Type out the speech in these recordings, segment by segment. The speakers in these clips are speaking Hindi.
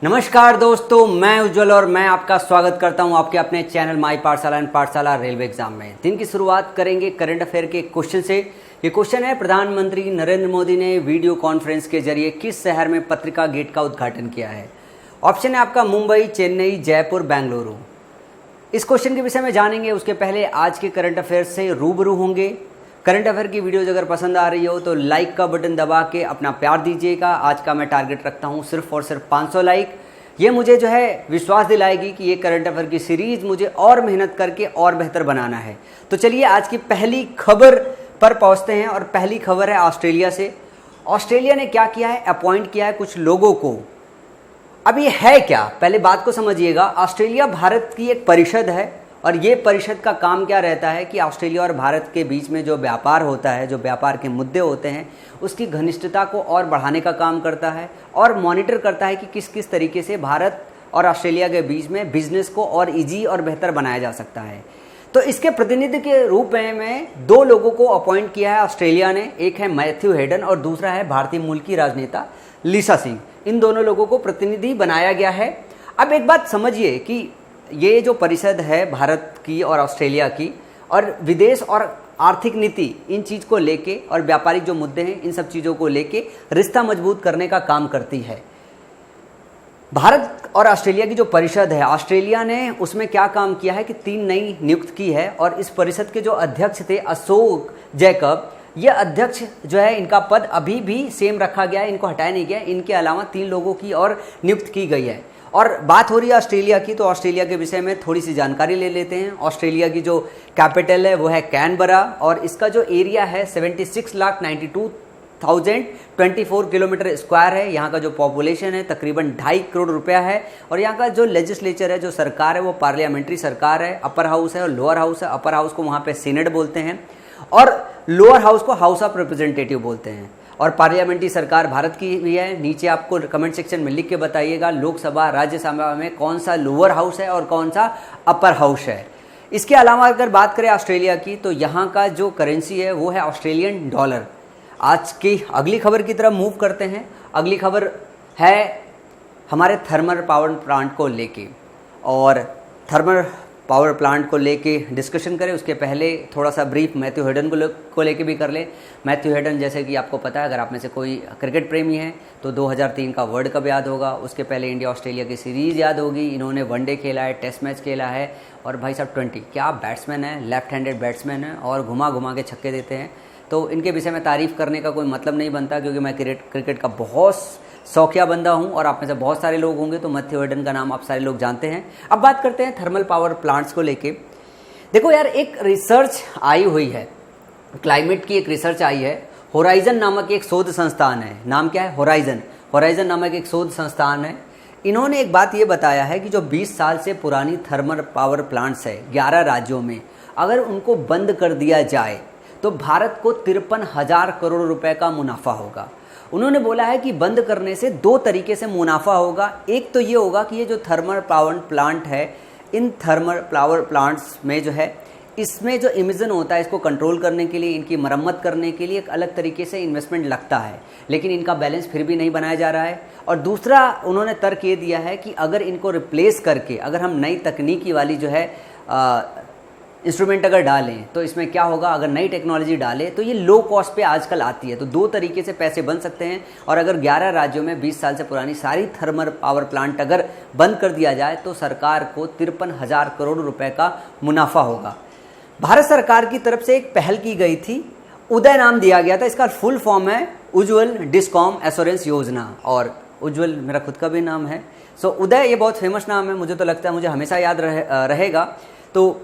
नमस्कार दोस्तों, मैं उज्जवल और मैं आपका स्वागत करता हूं आपके अपने चैनल माई पाठशाला एंड पाठशाला रेलवे एग्जाम में। दिन की शुरुआत करेंगे करंट अफेयर के क्वेश्चन से। ये क्वेश्चन है, प्रधानमंत्री नरेंद्र मोदी ने वीडियो कॉन्फ्रेंस के जरिए किस शहर में पत्रिका गेट का उद्घाटन किया है? ऑप्शन है आपका मुंबई, चेन्नई, जयपुर, बेंगलुरु। इस क्वेश्चन के विषय में जानेंगे, उसके पहले आज के करंट अफेयर से रूबरू होंगे। करंट अफेयर की वीडियोज अगर पसंद आ रही हो तो लाइक का बटन दबा के अपना प्यार दीजिएगा। आज का मैं टारगेट रखता हूं सिर्फ और सिर्फ 500 लाइक। ये मुझे जो है विश्वास दिलाएगी कि ये करंट अफेयर की सीरीज मुझे और मेहनत करके और बेहतर बनाना है। तो चलिए आज की पहली खबर पर पहुंचते हैं और पहली खबर है ऑस्ट्रेलिया से। ऑस्ट्रेलिया ने क्या किया है? अपॉइंट किया है कुछ लोगों को। अब ये है क्या, पहले बात को समझिएगा। ऑस्ट्रेलिया भारत की एक परिषद है और ये परिषद का काम क्या रहता है कि ऑस्ट्रेलिया और भारत के बीच में जो व्यापार होता है, जो व्यापार के मुद्दे होते हैं, उसकी घनिष्ठता को और बढ़ाने का काम करता है और मॉनिटर करता है कि किस किस तरीके से भारत और ऑस्ट्रेलिया के बीच में बिजनेस को और ईजी और बेहतर बनाया जा सकता है। तो इसके प्रतिनिधि के रूप में दो लोगों को अपॉइंट किया है ऑस्ट्रेलिया ने। एक है मैथ्यू हेडन और दूसरा है भारतीय मूल की राजनेता लिसा सिंह। इन दोनों लोगों को प्रतिनिधि बनाया गया है। अब एक बात समझिए कि ये जो परिषद है भारत की और ऑस्ट्रेलिया की, और विदेश और आर्थिक नीति, इन चीज़ को लेके और व्यापारिक जो मुद्दे हैं, इन सब चीज़ों को लेके रिश्ता मजबूत करने का काम करती है। भारत और ऑस्ट्रेलिया की जो परिषद है, ऑस्ट्रेलिया ने उसमें क्या काम किया है कि 3 नई नियुक्त की है और इस परिषद के जो अध्यक्ष थे अशोक जैकब, ये अध्यक्ष जो है, इनका पद अभी भी सेम रखा गया है, इनको हटाया नहीं गया। इनके अलावा 3 लोगों की और नियुक्त की गई है। और बात हो रही है ऑस्ट्रेलिया की, तो ऑस्ट्रेलिया के विषय में थोड़ी सी जानकारी ले लेते हैं। ऑस्ट्रेलिया की जो कैपिटल है वो है कैनबरा और इसका जो एरिया है 76,92,024 किलोमीटर स्क्वायर है। यहाँ का जो पॉपुलेशन है तकरीबन 2.5 करोड़ रुपया है। और यहाँ का जो लेजिस्लेचर है, जो सरकार है, वो पार्लियामेंट्री सरकार है। अपर हाउस है और लोअर हाउस है। अपर हाउस को वहाँ पे सीनेट बोलते हैं और लोअर हाउस को हाउस ऑफ रिप्रेजेंटेटिव बोलते हैं। और पार्लियामेंट्री सरकार भारत की भी है। नीचे आपको कमेंट सेक्शन में लिख के बताइएगा लोकसभा राज्यसभा में कौन सा लोअर हाउस है और कौन सा अपर हाउस है। इसके अलावा अगर बात करें ऑस्ट्रेलिया की, तो यहाँ का जो करेंसी है वो है ऑस्ट्रेलियन डॉलर। आज की अगली खबर की तरफ मूव करते हैं। अगली खबर है हमारे थर्मल पावर प्लांट को लेके, और थर्मल पावर प्लांट को लेके डिस्कशन करें उसके पहले थोड़ा सा ब्रीफ मैथ्यू हेडन को लेके भी कर ले। मैथ्यू हेडन, जैसे कि आपको पता है, अगर आप में से कोई क्रिकेट प्रेमी है तो 2003 का वर्ल्ड कप याद होगा। उसके पहले इंडिया ऑस्ट्रेलिया की सीरीज़ याद होगी। इन्होंने वनडे खेला है, टेस्ट मैच खेला है और भाई साहब 20 क्या बैट्समैन है, लेफ्ट हैंडेड बैट्समैन है और घुमा घुमा के छक्के देते हैं। तो इनके विषय में तारीफ़ करने का कोई मतलब नहीं बनता, क्योंकि मैं क्रिकेट का बहुत शौकिया बंदा हूं और आप में से बहुत सारे लोग होंगे, तो मैथ्यू हेडन का नाम आप सारे लोग जानते हैं। अब बात करते हैं थर्मल पावर प्लांट्स को लेके। देखो यार, एक रिसर्च आई हुई है, क्लाइमेट की एक रिसर्च आई है। होराइजन नामक एक शोध संस्थान है। नाम क्या है? होराइजन नामक एक शोध संस्थान है। इन्होंने एक बात ये बताया है कि जो 20 साल से पुरानी थर्मल पावर प्लांट्स है 11 राज्यों में, अगर उनको बंद कर दिया जाए तो भारत को 53,000 करोड़ रुपए का मुनाफा होगा। उन्होंने बोला है कि बंद करने से 2 तरीके से मुनाफा होगा। एक तो ये होगा कि ये जो थर्मल पावर प्लांट है, इन थर्मल पावर प्लांट्स में जो है, इसमें जो इमिशन होता है, इसको कंट्रोल करने के लिए, इनकी मरम्मत करने के लिए एक अलग तरीके से इन्वेस्टमेंट लगता है, लेकिन इनका बैलेंस फिर भी नहीं बनाया जा रहा है। और दूसरा उन्होंने तर्क ये दिया है कि अगर इनको रिप्लेस करके, अगर हम नई तकनीकी वाली जो है इंस्ट्रूमेंट अगर डालें, तो इसमें क्या होगा, अगर नई टेक्नोलॉजी डालें तो ये लो कॉस्ट पे आजकल आती है। तो 2 तरीके से पैसे बन सकते हैं। और अगर 11 राज्यों में 20 साल से पुरानी सारी थर्मल पावर प्लांट अगर बंद कर दिया जाए तो सरकार को 53,000 करोड़ रुपए का मुनाफा होगा। भारत सरकार की तरफ से एक पहल की गई थी, उदय नाम दिया गया था। इसका फुल फॉर्म है उज्ज्वल डिस्कॉम एश्योरेंस योजना, और उज्ज्वल मेरा खुद का भी नाम है। सो उदय ये बहुत फेमस नाम है, मुझे तो लगता है मुझे हमेशा याद रहेगा। तो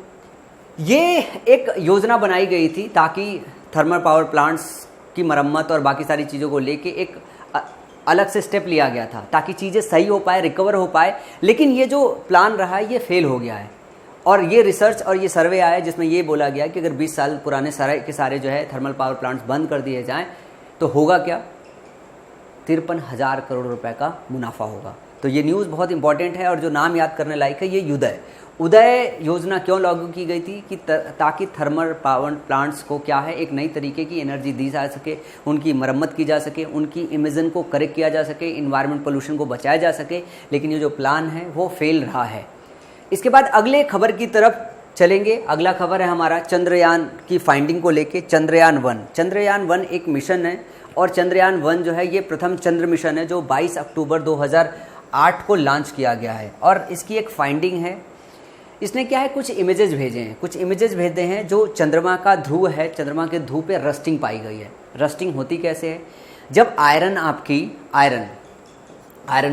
ये एक योजना बनाई गई थी ताकि थर्मल पावर प्लांट्स की मरम्मत और बाकी सारी चीज़ों को लेके एक अलग से स्टेप लिया गया था ताकि चीज़ें सही हो पाए, रिकवर हो पाए। लेकिन ये जो प्लान रहा है ये फेल हो गया है। और ये रिसर्च और ये सर्वे आया जिसमें ये बोला गया कि अगर 20 साल पुराने सारे के सारे जो है थर्मल पावर प्लांट्स बंद कर दिए जाएँ तो होगा क्या, 53,000 करोड़ रुपए का मुनाफा होगा। तो ये न्यूज़ बहुत इंपॉर्टेंट है और जो नाम याद करने लायक है ये उदय योजना क्यों लागू की गई थी कि ताकि थर्मल पावर प्लांट्स को क्या है एक नई तरीके की एनर्जी दी जा सके, उनकी मरम्मत की जा सके, उनकी इमिशन को करेक्ट किया जा सके, इन्वायरमेंट पोल्यूशन को बचाया जा सके। लेकिन ये जो प्लान है वो फेल रहा है। इसके बाद अगले खबर की तरफ चलेंगे। अगला खबर है हमारा चंद्रयान की फाइंडिंग को लेके। चंद्रयान 1 एक मिशन है और चंद्रयान 1 जो है ये प्रथम चंद्र मिशन है जो 22 अक्टूबर 2008 को लॉन्च किया गया है। और इसकी एक फाइंडिंग है, इसने क्या है कुछ इमेजेस भेजे हैं जो चंद्रमा का ध्रुव है, चंद्रमा के ध्रुव पे रस्टिंग पाई गई है। रस्टिंग होती कैसे है? जब आयरन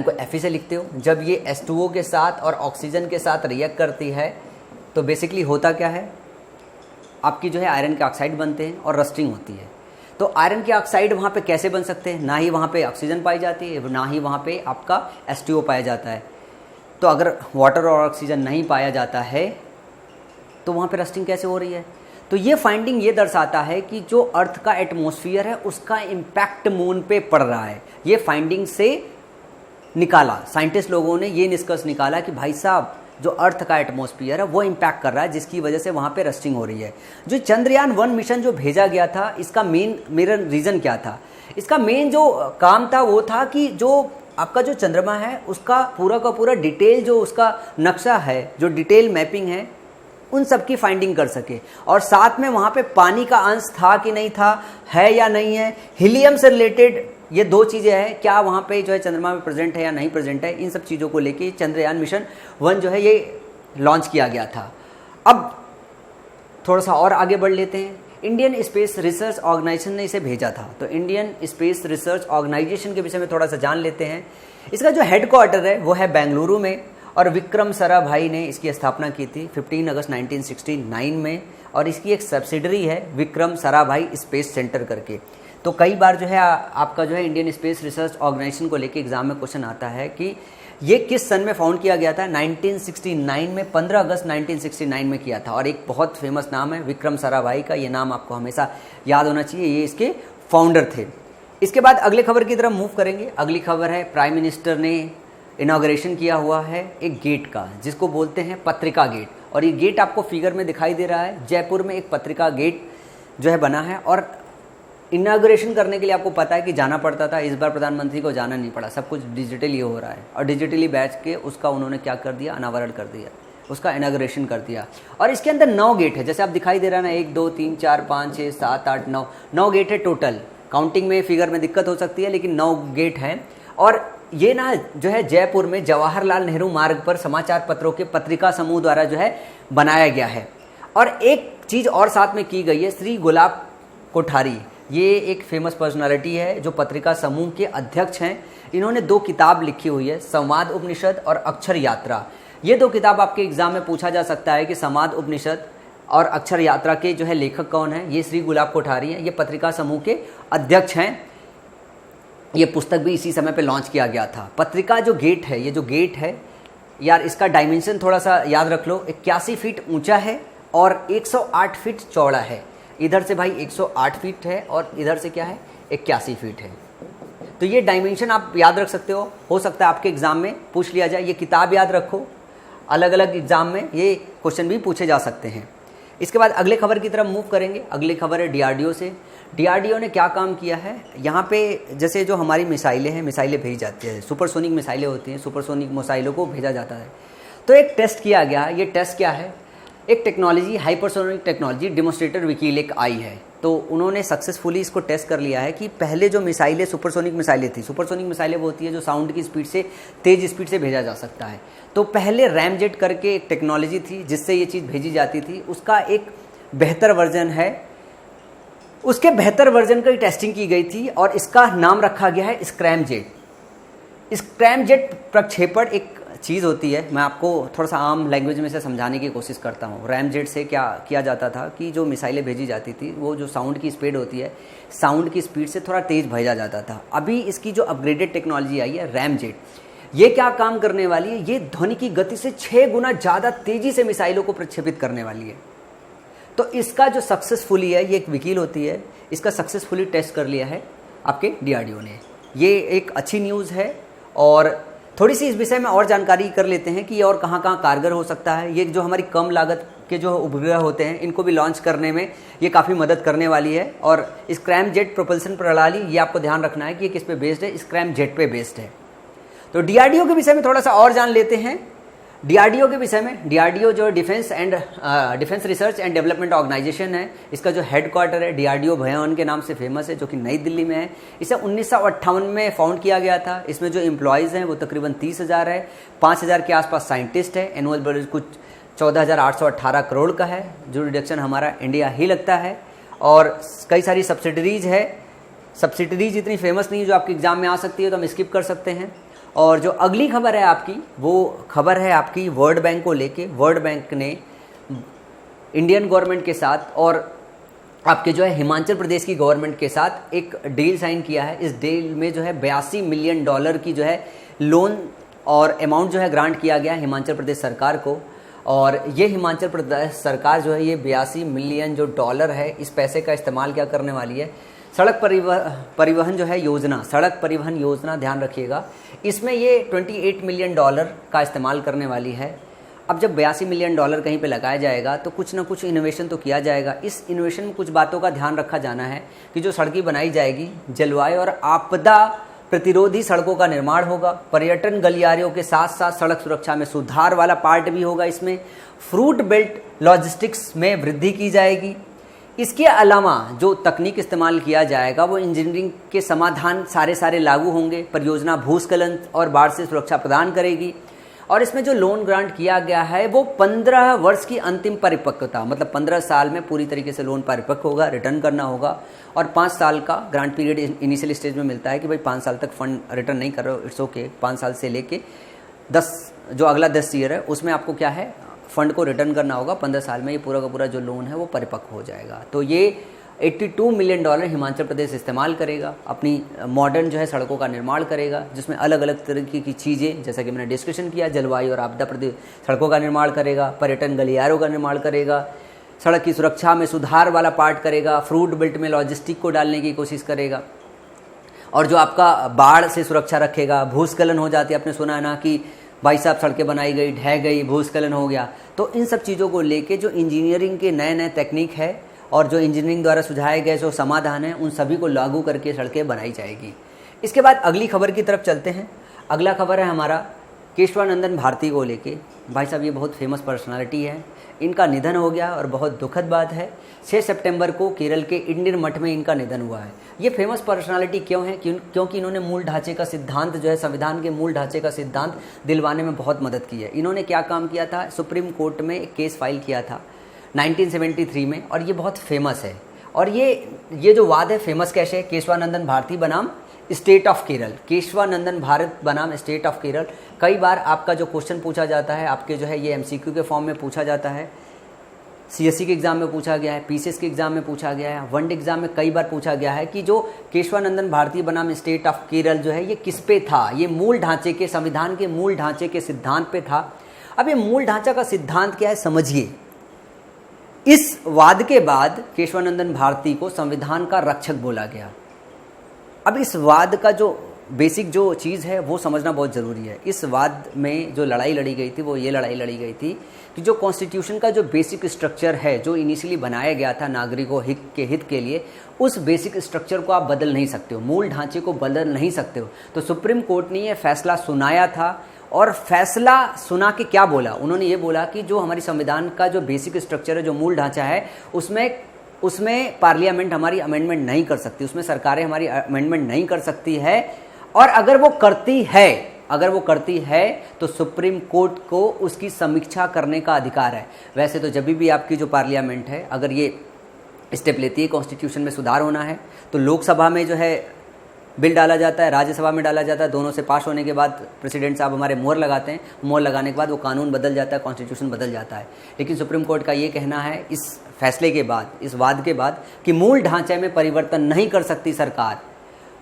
को Fe से लिखते हो, जब ये H2O के साथ और ऑक्सीजन के साथ रिएक्ट करती है तो बेसिकली होता क्या है, आपकी जो है आयरन के ऑक्साइड बनते हैं और रस्टिंग होती है। तो आयरन के ऑक्साइड वहाँ पे कैसे बन सकते हैं? ना ही वहाँ पे ऑक्सीजन पाई जाती है, ना ही वहाँ पे आपका H2O पाया जाता है। तो अगर वाटर और ऑक्सीजन नहीं पाया जाता है तो वहाँ पे रस्टिंग कैसे हो रही है? तो ये फाइंडिंग ये दर्शाता है कि जो अर्थ का एटमॉस्फेयर है उसका इम्पैक्ट मून पे पड़ रहा है। ये फाइंडिंग से निकाला, साइंटिस्ट लोगों ने ये निष्कर्ष निकाला कि भाई साहब जो अर्थ का एटमॉस्फेयर है वो इम्पैक्ट कर रहा है, जिसकी वजह से वहाँ पे रस्टिंग हो रही है। जो चंद्रयान 1 मिशन जो भेजा गया था, इसका मेन रीज़न क्या था? इसका मेन जो काम था वो था कि जो आपका जो चंद्रमा है उसका पूरा का पूरा डिटेल जो उसका नक्शा है, जो डिटेल मैपिंग है, उन सब की फाइंडिंग कर सके। और साथ में वहाँ पे पानी का अंश था कि नहीं था, है या नहीं है, हीलियम से रिलेटेड ये 2 चीज़ें हैं, क्या वहाँ पे जो है चंद्रमा में प्रेजेंट है या नहीं प्रेजेंट है, इन सब चीज़ों को लेके चंद्रयान मिशन 1 जो है ये लॉन्च किया गया था। अब थोड़ा सा और आगे बढ़ लेते हैं। इंडियन स्पेस रिसर्च ऑर्गेनाइजेशन ने इसे भेजा था, तो इंडियन स्पेस रिसर्च ऑर्गेनाइजेशन के विषय में थोड़ा सा जान लेते हैं। इसका जो हेडक्वार्टर है वो है बेंगलुरु में और विक्रम साराभाई ने इसकी स्थापना की थी 15 अगस्त 1969 में। और इसकी एक सब्सिडरी है विक्रम साराभाई स्पेस सेंटर करके। तो कई बार जो है आपका जो है इंडियन स्पेस रिसर्च ऑर्गेनाइजेशन को लेके एग्जाम में क्वेश्चन आता है कि ये किस सन में फाउंड किया गया था? 1969 में, 15 अगस्त 1969 में किया था। और एक बहुत फेमस नाम है विक्रम साराभाई का, ये नाम आपको हमेशा याद होना चाहिए, ये इसके फाउंडर थे। इसके बाद अगले खबर की तरफ मूव करेंगे। अगली खबर है प्राइम मिनिस्टर ने इनॉग्रेशन किया हुआ है एक गेट का, जिसको बोलते हैं पत्रिका गेट। और ये गेट आपको फिगर में दिखाई दे रहा है, जयपुर में एक पत्रिका गेट जो है बना है। और इनाग्रेशन करने के लिए आपको पता है कि जाना पड़ता था, इस बार प्रधानमंत्री को जाना नहीं पड़ा, सब कुछ डिजिटली हो रहा है। और डिजिटली बैठ के उसका उन्होंने क्या कर दिया, अनावरण कर दिया, उसका इनाग्रेशन कर दिया। और इसके अंदर 9 गेट है, जैसे आप दिखाई दे रहा है ना, 1 2 3 4 5 6 7 8 9 गेट है टोटल। काउंटिंग में फिगर में दिक्कत हो सकती है, लेकिन 9 गेट हैं। और ये ना जो है जयपुर में जवाहरलाल नेहरू मार्ग पर समाचार पत्रों के पत्रिका समूह द्वारा जो है बनाया गया है। और एक चीज़ और साथ में की गई है, श्री गुलाब कोठारी, ये एक फेमस पर्सनालिटी है जो पत्रिका समूह के अध्यक्ष हैं। इन्होंने 2 किताब लिखी हुई है, संवाद उपनिषद और अक्षर यात्रा। ये 2 किताब आपके एग्जाम में पूछा जा सकता है कि संवाद उपनिषद और अक्षर यात्रा के जो है लेखक कौन है? ये श्री गुलाब कोठारी हैं, ये पत्रिका समूह के अध्यक्ष हैं। ये पुस्तक भी इसी समय पे लॉन्च किया गया था। पत्रिका जो गेट है, ये जो गेट है यार, इसका डायमेंशन थोड़ा सा याद रख लो, 81 फीट ऊंचा है और 108 फीट चौड़ा है। इधर से भाई 108 फीट है और इधर से क्या है, 81 फीट है। तो ये डायमेंशन आप याद रख सकते हो सकता है आपके एग्जाम में पूछ लिया जाए। ये किताब याद रखो, अलग अलग एग्जाम में ये क्वेश्चन भी पूछे जा सकते हैं। इसके बाद अगले खबर की तरफ मूव करेंगे। अगली खबर है डीआरडीओ से। डीआरडीओ ने क्या काम किया है, यहाँ पे जैसे जो हमारी मिसाइलें हैं, मिसाइलें भेजी जाती है, सुपरसोनिक मिसाइलें होती हैं, सुपरसोनिक मिसाइलों को भेजा जाता है। तो एक टेस्ट किया गया, ये टेस्ट क्या है, एक टेक्नोलॉजी, हाइपरसोनिक टेक्नोलॉजी डेमोन्स्ट्रेटर विकील एक आई है। तो उन्होंने सक्सेसफुली इसको टेस्ट कर लिया है कि पहले जो मिसाइलें सुपरसोनिक मिसाइलें थी, सुपरसोनिक मिसाइलें वो होती है जो साउंड की स्पीड से, तेज़ स्पीड से भेजा जा सकता है। तो पहले रैमजेट करके एक टेक्नोलॉजी थी जिससे ये चीज़ भेजी जाती थी, उसका एक बेहतर वर्जन है, उसके बेहतर वर्जन की टेस्टिंग की गई थी और इसका नाम रखा गया है स्क्रैमजेट। स्क्रैमजेट प्रक्षेपण एक चीज़ होती है, मैं आपको थोड़ा सा आम लैंग्वेज में से समझाने की कोशिश करता हूँ। रैमजेट से क्या किया जाता था कि जो मिसाइलें भेजी जाती थी वो जो साउंड की स्पीड होती है, साउंड की स्पीड से थोड़ा तेज़ भेजा जाता था। अभी इसकी जो अपग्रेडेड टेक्नोलॉजी आई है रैमजेट, ये क्या काम करने वाली है, ये ध्वनि की गति से 6 गुना ज़्यादा तेज़ी से मिसाइलों को प्रक्षेपित करने वाली है। तो इसका जो सक्सेसफुली है, ये एक वकील होती है, इसका सक्सेसफुली टेस्ट कर लिया है आपके डीआरडीओ ने। ये एक अच्छी न्यूज़ है और थोड़ी सी इस विषय में और जानकारी कर लेते हैं कि ये और कहाँ कहाँ कारगर हो सकता है। ये जो हमारी कम लागत के जो उपग्रह होते हैं इनको भी लॉन्च करने में ये काफ़ी मदद करने वाली है। और स्क्रैम जेट प्रोपल्सन प्रणाली, ये आपको ध्यान रखना है कि ये किस पे बेस्ड है, स्क्रैम जेट पे बेस्ड है। तो डीआरडीओ के विषय में थोड़ा सा और जान लेते हैं। डीआरडीओ के विषय में, डीआरडीओ जो defence research and development organisation है, इसका जो हेडक्वार्टर है डीआरडीओ भवन के नाम से फेमस है, जो कि नई दिल्ली में है। इसे 1958 में फाउंड किया गया था। इसमें जो एम्प्लॉयज़ हैं वो तकरीबन 30,000 है। 5,000 के आसपास साइंटिस्ट है। एनुअल बजट कुछ 14,818 करोड़ का है, जो रिडक्शन हमारा इंडिया ही लगता है। और कई सारी सब्सिडरीज है। सब्सिडरीज इतनी फेमस नहीं है जो आपके एग्जाम में आ सकती है, तो हम स्किप कर सकते हैं। और जो अगली खबर है आपकी, वो खबर है आपकी वर्ल्ड बैंक को लेके। वर्ल्ड बैंक ने इंडियन गवर्नमेंट के साथ और आपके जो है हिमाचल प्रदेश की गवर्नमेंट के साथ एक डील साइन किया है। इस डील में जो है $82 मिलियन की जो है लोन और अमाउंट जो है ग्रांट किया गया हिमाचल प्रदेश सरकार को। और ये हिमाचल प्रदेश सरकार जो है ये $82 मिलियन जो डॉलर है, इस पैसे का इस्तेमाल क्या करने वाली है, सड़क परिवहन जो है योजना, सड़क परिवहन योजना, ध्यान रखिएगा, इसमें ये $28 मिलियन का इस्तेमाल करने वाली है। अब जब $82 मिलियन कहीं पे लगाया जाएगा तो कुछ ना कुछ इनोवेशन तो किया जाएगा। इस इनोवेशन में कुछ बातों का ध्यान रखा जाना है कि जो सड़कें बनाई जाएगी, जलवायु और आपदा प्रतिरोधी सड़कों का निर्माण होगा। पर्यटन गलियारों के साथ साथ सड़क सुरक्षा में सुधार वाला पार्ट भी होगा। इसमें फ्रूट बेल्ट लॉजिस्टिक्स में वृद्धि की जाएगी। इसके अलावा जो तकनीक इस्तेमाल किया जाएगा वो इंजीनियरिंग के समाधान सारे लागू होंगे। परियोजना भूस्खलन और बाढ़ से सुरक्षा प्रदान करेगी। और इसमें जो लोन ग्रांट किया गया है वो 15 वर्ष की अंतिम परिपक्वता, मतलब 15 साल में पूरी तरीके से लोन परिपक्व होगा, रिटर्न करना होगा। और 5 साल का ग्रांट पीरियड इनिशियल स्टेज में मिलता है कि भाई 5 साल तक फंड रिटर्न नहीं कर रहे हो, इट्स ओके। 5 साल से लेके 10 जो अगला 10 ईयर है उसमें आपको क्या है, फंड को रिटर्न करना होगा। 15 साल में ये पूरा का पूरा जो लोन है वो परिपक्व हो जाएगा। तो ये $82 मिलियन हिमाचल प्रदेश इस्तेमाल करेगा, अपनी मॉडर्न जो है सड़कों का निर्माण करेगा, जिसमें अलग अलग तरीके की चीज़ें, जैसा कि मैंने डिस्कशन किया, जलवायु और आपदा प्रति सड़कों का निर्माण करेगा, पर्यटन गलियारों का निर्माण करेगा, सड़क की सुरक्षा में सुधार वाला पार्ट करेगा, फ्रूट बेल्ट में लॉजिस्टिक को डालने की कोशिश करेगा, और जो आपका बाढ़ से सुरक्षा रखेगा। भूस्खलन हो जाती है, आपने सुना है ना कि भाई साहब सड़कें बनाई गई, ढह गई, भूस्खलन हो गया। तो इन सब चीज़ों को लेके जो इंजीनियरिंग के नए नए टेक्निक है और जो इंजीनियरिंग द्वारा सुझाए गए जो समाधान है, उन सभी को लागू करके सड़कें बनाई जाएगी। इसके बाद अगली खबर की तरफ चलते हैं। अगला खबर है हमारा केशवानंदन भारती को लेके। भाई साहब ये बहुत फेमस पर्सनालिटी है, इनका निधन हो गया और बहुत दुखद बात है। 6 सितंबर को केरल के इंडियन मठ में इनका निधन हुआ है। ये फेमस पर्सनालिटी क्यों है? क्योंकि इन्होंने मूल ढांचे का सिद्धांत जो है, संविधान के मूल ढांचे का सिद्धांत दिलवाने में बहुत मदद की है। इन्होंने क्या काम किया था, सुप्रीम कोर्ट में एक केस फाइल किया था 1973 में, और ये बहुत फेमस है। और ये जो वाद है फेमस कैसे है, केशवानंदन भारती बनाम स्टेट ऑफ केरल, केशवानंदन भारत बनाम स्टेट ऑफ केरल। कई बार आपका जो क्वेश्चन पूछा जाता है, आपके जो है ये MCQ के फॉर्म में पूछा जाता है, CSE के एग्जाम में पूछा गया है, PCS के एग्जाम में पूछा गया है, वनडे एग्जाम में कई बार पूछा गया है कि जो केशवानंदन भारती बनाम स्टेट ऑफ केरल जो है ये किस पे था। ये मूल ढांचे के, संविधान के मूल ढांचे के सिद्धांत पे था। अब ये मूल ढांचा का सिद्धांत क्या है समझिए। इस वाद के बाद केशवानंदन भारती को संविधान का रक्षक बोला गया। अब इस वाद का जो बेसिक जो चीज़ है वो समझना बहुत ज़रूरी है। इस वाद में जो लड़ाई लड़ी गई थी वो ये लड़ाई लड़ी गई थी कि जो कॉन्स्टिट्यूशन का जो बेसिक स्ट्रक्चर है, जो इनिशियली बनाया गया था नागरिकों के हित के लिए, उस बेसिक स्ट्रक्चर को आप बदल नहीं सकते हो, मूल ढांचे को बदल नहीं सकते हो। तो सुप्रीम कोर्ट ने ये फैसला सुनाया था, और फैसला सुना के क्या बोला, उन्होंने ये बोला कि जो हमारी संविधान का जो बेसिक स्ट्रक्चर है, जो मूल ढांचा है, उसमें पार्लियामेंट हमारी अमेंडमेंट नहीं कर सकती, उसमें सरकारें हमारी अमेंडमेंट नहीं कर सकती है। और अगर वो करती है तो सुप्रीम कोर्ट को उसकी समीक्षा करने का अधिकार है। वैसे तो जब भी आपकी जो पार्लियामेंट है अगर ये स्टेप लेती है कॉन्स्टिट्यूशन में सुधार होना है, तो लोकसभा में जो है बिल डाला जाता है, राज्यसभा में डाला जाता है, दोनों से पास होने के बाद प्रेसिडेंट साहब हमारे मोहर लगाते हैं, मोहर लगाने के बाद वो कानून बदल जाता है, कॉन्स्टिट्यूशन बदल जाता है। लेकिन सुप्रीम कोर्ट का ये कहना है इस फैसले के बाद, इस वाद के बाद, कि मूल ढांचे में परिवर्तन नहीं कर सकती सरकार।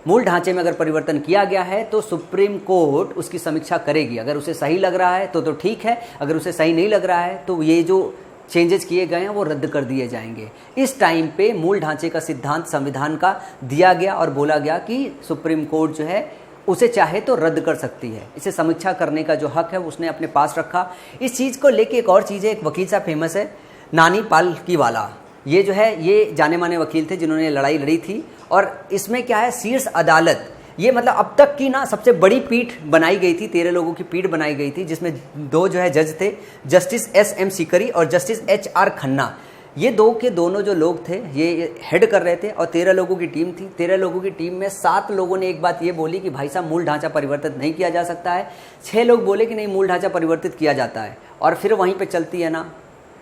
मूल ढांचे में अगर परिवर्तन किया गया है तो सुप्रीम कोर्ट उसकी समीक्षा करेगी। अगर उसे सही लग रहा है तो ठीक है, अगर उसे सही नहीं लग रहा है तो ये जो चेंजेस किए गए हैं वो रद्द कर दिए जाएंगे। इस टाइम पे मूल ढांचे का सिद्धांत संविधान का दिया गया और बोला गया कि सुप्रीम कोर्ट जो है उसे चाहे तो रद्द कर सकती है। इसे समीक्षा करने का जो हक है उसने अपने पास रखा। इस चीज़ को लेके एक और चीज़ है, एक वकील साहब फेमस है, नानी पालकीवाला। ये जो है ये जाने माने वकील थे जिन्होंने लड़ाई लड़ी थी। और इसमें क्या है, शीर्ष अदालत, ये मतलब अब तक की ना सबसे बड़ी पीठ बनाई गई थी, 13 लोगों की पीठ बनाई गई थी, जिसमें 2 जो है जज थे, जस्टिस S.M. सीकरी और जस्टिस H.R. खन्ना। ये दोनों जो लोग थे ये हेड कर रहे थे और 13 लोगों की टीम थी। 13 लोगों की टीम में 7 लोगों ने एक बात ये बोली कि भाई साहब मूल ढांचा परिवर्तित नहीं किया जा सकता है। 6 लोग बोले कि नहीं, मूल ढांचा परिवर्तित किया जाता है। और फिर वहीं पे चलती है ना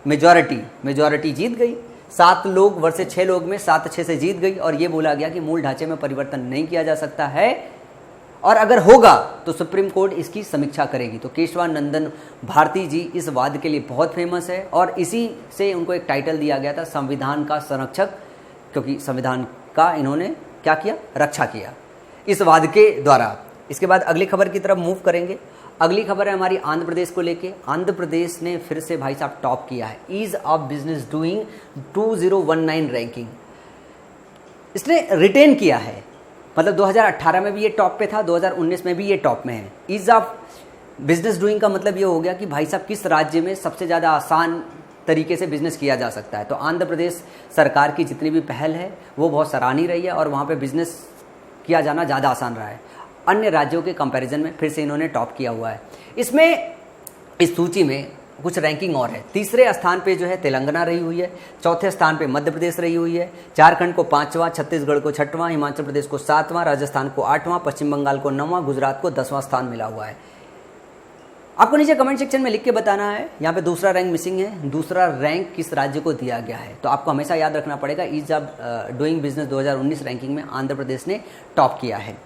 मेजॉरिटी जीत गई। 7 लोग वर्सेस 6 लोग में 7-6 से जीत गई और ये बोला गया कि मूल ढांचे में परिवर्तन नहीं किया जा सकता है और अगर होगा तो सुप्रीम कोर्ट इसकी समीक्षा करेगी। तो केशवानंदन भारती जी इस वाद के लिए बहुत फेमस है और इसी से उनको एक टाइटल दिया गया था, संविधान का संरक्षक, क्योंकि संविधान का इन्होंने क्या किया, रक्षा किया इस वाद के द्वारा। इसके बाद अगली खबर की तरफ मूव करेंगे। अगली खबर है हमारी आंध्र प्रदेश को लेके। आंध्र प्रदेश ने फिर से भाई साहब टॉप किया है, ease of business doing 2019 ranking इसने रिटेन किया है। मतलब 2018 में भी ये टॉप पे था, 2019 में भी ये टॉप में है। ईज ऑफ बिजनेस डूइंग का मतलब ये हो गया कि भाई साहब किस राज्य में सबसे ज़्यादा आसान तरीके से बिजनेस किया जा सकता है। तो आंध्र प्रदेश सरकार की जितनी भी पहल है वो बहुत सराहनीय रही है और वहाँ पे बिजनेस किया जाना ज़्यादा आसान रहा है अन्य राज्यों के कंपैरिजन में। फिर से इन्होंने टॉप किया हुआ है। इसमें इस सूची में कुछ रैंकिंग और है। तीसरे स्थान पे जो है तेलंगाना रही हुई है, चौथे स्थान पे मध्य प्रदेश रही हुई है, झारखंड को 5वां, छत्तीसगढ़ को 6वां, हिमाचल प्रदेश को 7वां, राजस्थान को 8वां, पश्चिम बंगाल को 9वां, गुजरात को 10वां स्थान मिला हुआ है। आपको नीचे कमेंट सेक्शन में लिख के बताना है। यहाँ पे दूसरा रैंक मिसिंग है, दूसरा रैंक किस राज्य को दिया गया है। तो आपको हमेशा याद रखना पड़ेगा, ease of doing business 2019 ranking में आंध्र प्रदेश ने टॉप किया है।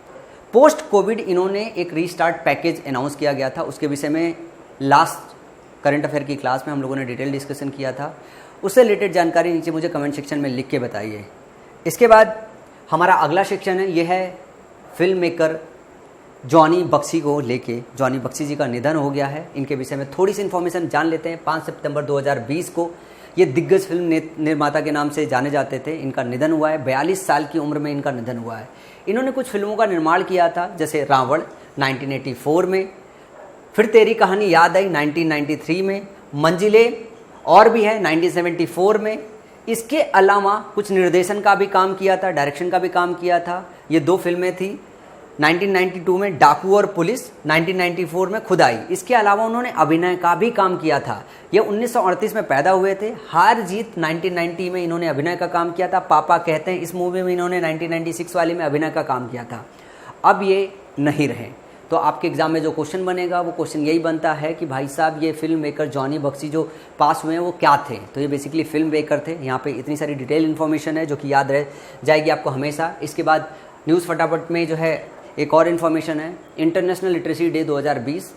पोस्ट कोविड इन्होंने एक रीस्टार्ट पैकेज अनाउंस किया गया था, उसके विषय में लास्ट करंट अफेयर की क्लास में हम लोगों ने डिटेल डिस्कशन किया था। उससे रिलेटेड जानकारी नीचे मुझे कमेंट सेक्शन में लिख के बताइए। इसके बाद हमारा अगला सेक्शन है, ये है फिल्म मेकर जॉनी बख्शी को लेके। जॉनी बख्शी जी का निधन हो गया है, इनके विषय में थोड़ी सी इन्फॉर्मेशन जान लेते हैं। 5 सितंबर 2020 को ये दिग्गज फिल्म निर्माता के नाम से जाने जाते थे, इनका निधन हुआ है। 42 साल की उम्र में इनका निधन हुआ है। इन्होंने कुछ फिल्मों का निर्माण किया था, जैसे रावण 1984 में, फिर तेरी कहानी याद आई 1993 में, मंजिले और भी है 1974 में। इसके अलावा कुछ निर्देशन का भी काम किया था, डायरेक्शन का भी काम किया था। ये 2 फिल्में थी, 1992 में डाकू और पुलिस, 1994 में खुदाई। इसके अलावा उन्होंने अभिनय का भी काम किया था। ये 1938 में पैदा हुए थे। हार जीत 1990 में इन्होंने अभिनय का काम किया था। पापा कहते हैं इस मूवी में इन्होंने 1996 वाली में अभिनय का काम किया था। अब ये नहीं रहे। तो आपके एग्जाम में जो क्वेश्चन बनेगा वो क्वेश्चन यही बनता है कि भाई साहब ये फिल्म मेकर जॉनी बख्शी जो पास हुए हैं वो क्या थे। तो ये बेसिकली फिल्म मेकर थे। यहाँ पे इतनी सारी डिटेल इन्फॉर्मेशन है जो कि याद रह जाएगी आपको हमेशा। इसके बाद न्यूज़ फटाफट में जो है एक और इन्फॉर्मेशन है, इंटरनेशनल लिटरेसी डे 2020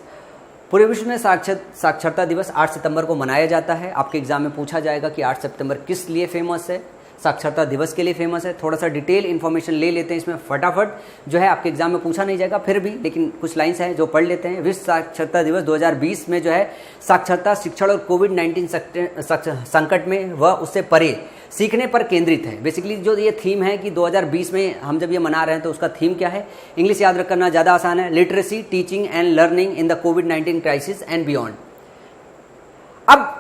पूरे विश्व में साक्षरता दिवस 8 सितंबर को मनाया जाता है। आपके एग्जाम में पूछा जाएगा कि 8 सितंबर किस लिए फेमस है, साक्षरता दिवस के लिए फेमस है। थोड़ा सा डिटेल इन्फॉर्मेशन ले लेते हैं इसमें फटाफट, जो है आपके एग्जाम में पूछा नहीं जाएगा फिर भी, लेकिन कुछ लाइन्स हैं जो पढ़ लेते हैं। विश्व साक्षरता दिवस 2020 में जो है साक्षरता, शिक्षण और कोविड-19 संकट में व उससे परे सीखने पर केंद्रित है। बेसिकली जो ये थीम है कि 2020 में हम जब ये मना रहे हैं तो उसका थीम क्या है, इंग्लिश याद रखना ज़्यादा आसान है, literacy teaching and learning in the covid crisis and beyond. अब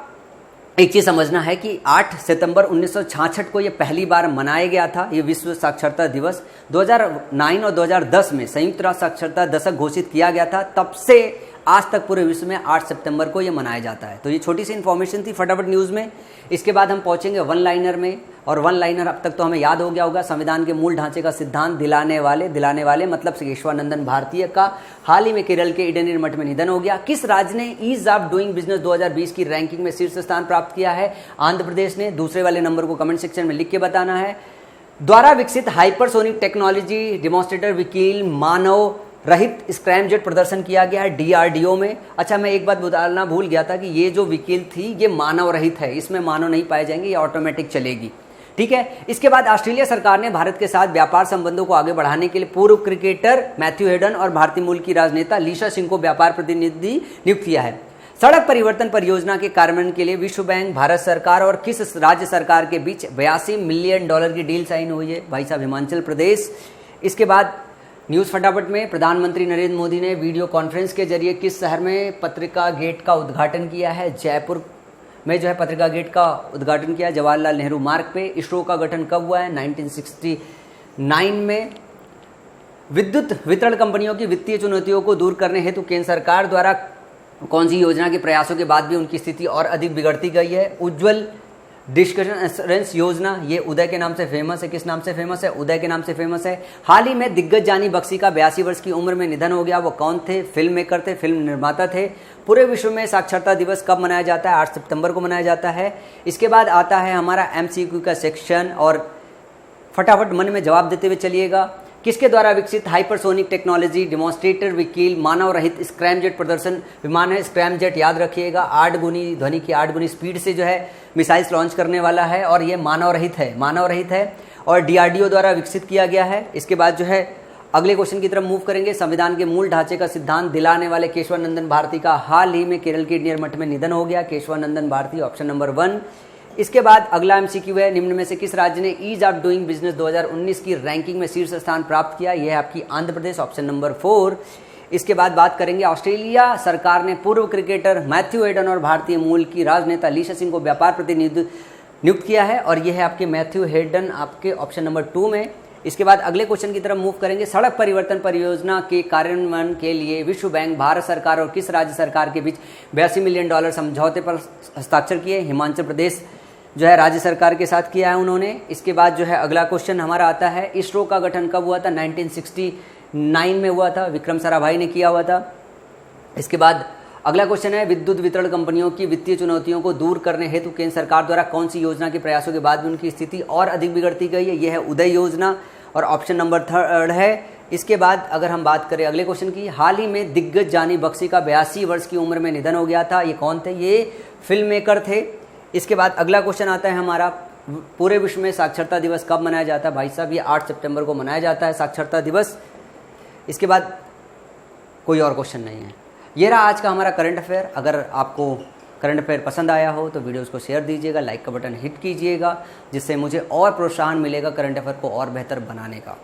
एक चीज़ समझना है कि 8 सितंबर 1966 को ये पहली बार मनाया गया था, ये विश्व साक्षरता दिवस। 2009 और 2010 में संयुक्त राष्ट्र साक्षरता दशक घोषित किया गया था। तब से आज तक पूरे विश्व में 8 सितंबर को ये मनाया जाता है। तो ये छोटी सी इन्फॉर्मेशन थी फटाफट न्यूज़ में। इसके बाद हम पहुंचेंगे वन लाइनर में, और वन लाइनर अब तक तो हमें याद हो गया होगा, संविधान के मूल ढांचे का सिद्धांत दिलाने वाले मतलब केशवानंदन भारतीय का हाल ही में केरल के इडेन मठ में निधन हो गया। किस राज्य ने ईज ऑफ डूइंग बिजनेस 2020 की रैंकिंग में शीर्ष स्थान प्राप्त किया है? आंध्र प्रदेश ने। दूसरे वाले नंबर को कमेंट सेक्शन में लिख के बताना है। द्वारा विकसित हाइपरसोनिक टेक्नोलॉजी डेमोन्स्ट्रेटर व्हीकल मानव रहित स्क्रैमजेट प्रदर्शन किया गया है DRDO में। अच्छा, मैं एक बात बताना भूल गया था कि ये जो व्हीकल थी ये मानव रहित है, इसमें मानव नहीं पाए जाएंगे, ये ऑटोमेटिक चलेगी। ठीक है। इसके बाद ऑस्ट्रेलिया सरकार ने भारत के साथ व्यापार संबंधों को आगे बढ़ाने के लिए पूर्व क्रिकेटर मैथ्यू हेडन और भारतीय मूल की राजनेता लीसा सिंह को व्यापार प्रतिनिधि नियुक्त किया है। सड़क परिवर्तन परियोजना के कार्यान्वयन के लिए विश्व बैंक, भारत सरकार और किस राज्य सरकार के बीच $82 मिलियन की डील साइन हुई है? भाई साहब हिमाचल प्रदेश। इसके बाद न्यूज़ फटाफट में प्रधानमंत्री नरेंद्र मोदी ने वीडियो कॉन्फ्रेंस के जरिए किस शहर में पत्रिका गेट का उद्घाटन किया है? जयपुर में जो है पत्रिका गेट का उद्घाटन किया, जवाहरलाल नेहरू मार्ग पे। इसरो का गठन कब हुआ है? 1969 में। विद्युत वितरण कंपनियों की वित्तीय चुनौतियों को दूर करने हेतु केंद्र सरकार द्वारा कौन सी योजना के प्रयासों के बाद भी उनकी स्थिति और अधिक बिगड़ती गई है? उज्ज्वल डिस्कशन इंश्योरेंस योजना, ये उदय के नाम से फेमस है। किस नाम से फेमस है? उदय के नाम से फेमस है। हाल ही में दिग्गज जानी बख्शी का 82 वर्ष की उम्र में निधन हो गया। वो कौन थे? फिल्म मेकर थे, फिल्म निर्माता थे। पूरे विश्व में साक्षरता दिवस कब मनाया जाता है? 8 सितंबर को मनाया जाता है। इसके बाद आता है हमारा MCQ का सेक्शन, और फटाफट मन में जवाब देते हुए चलिएगा। किसके द्वारा विकसित हाइपरसोनिक टेक्नोलॉजी डेमोन्स्ट्रेटर व्हीकल मानव रहित स्क्रैमजेट प्रदर्शन विमान है? स्क्रैमजेट याद रखिएगा, 8 गुनी ध्वनि की 8 गुनी स्पीड से जो है मिसाइल्स लॉन्च करने वाला है, और ये मानव रहित है और DRDO द्वारा विकसित किया गया है। इसके बाद जो है अगले क्वेश्चन की तरफ मूव करेंगे। संविधान के मूल ढांचे का सिद्धांत दिलाने वाले केशवानंदन भारती का हाल ही में केरल के इंडियन मठ में निधन हो गया। Keshavanandan Bharti, option number 1। इसके बाद अगला MCQ है, निम्न में से किस राज्य ने ईज ऑफ डूइंग बिजनेस 2019 की रैंकिंग में शीर्ष स्थान प्राप्त किया? यह है आपकी आंध्र प्रदेश, ऑप्शन नंबर 4। इसके बाद बात करेंगे, ऑस्ट्रेलिया सरकार ने पूर्व क्रिकेटर मैथ्यू हेडन और भारतीय मूल की राजनेता लीशा सिंह को व्यापार प्रतिनिधि नियुक्त किया है, और यह है आपके मैथ्यू हेडन, आपके ऑप्शन नंबर 2 में। इसके बाद अगले क्वेश्चन की तरफ मूव करेंगे। सड़क परिवर्तन परियोजना के कार्यान्वयन के लिए विश्व बैंक, भारत सरकार और किस राज्य सरकार के बीच $82 मिलियन समझौते पर हस्ताक्षर किए? हिमाचल प्रदेश जो है राज्य सरकार के साथ किया है उन्होंने। इसके बाद जो है अगला क्वेश्चन हमारा आता है, इसरो का गठन कब हुआ था? 1969 में हुआ था, विक्रम साराभाई ने किया हुआ था। इसके बाद अगला क्वेश्चन है, विद्युत वितरण कंपनियों की वित्तीय चुनौतियों को दूर करने हेतु केंद्र सरकार द्वारा कौन सी योजना के प्रयासों के बाद भी उनकी स्थिति और अधिक बिगड़ती गई है? यह है उदय योजना, और ऑप्शन नंबर 3 है। इसके बाद अगर हम बात करें अगले क्वेश्चन की, हाल ही में दिग्गज जानी बख्शी का 82 वर्ष की उम्र में निधन हो गया था। ये कौन थे? ये फिल्म मेकर थे। इसके बाद अगला क्वेश्चन आता है हमारा, पूरे विश्व में साक्षरता दिवस कब मनाया जाता है? भाई साहब, ये 8 सितंबर को मनाया जाता है साक्षरता दिवस। इसके बाद कोई और क्वेश्चन नहीं है। ये रहा आज का हमारा करंट अफेयर। अगर आपको करंट अफेयर पसंद आया हो तो वीडियोस को शेयर दीजिएगा, लाइक का बटन हिट कीजिएगा, जिससे मुझे और प्रोत्साहन मिलेगा करंट अफेयर को और बेहतर बनाने का।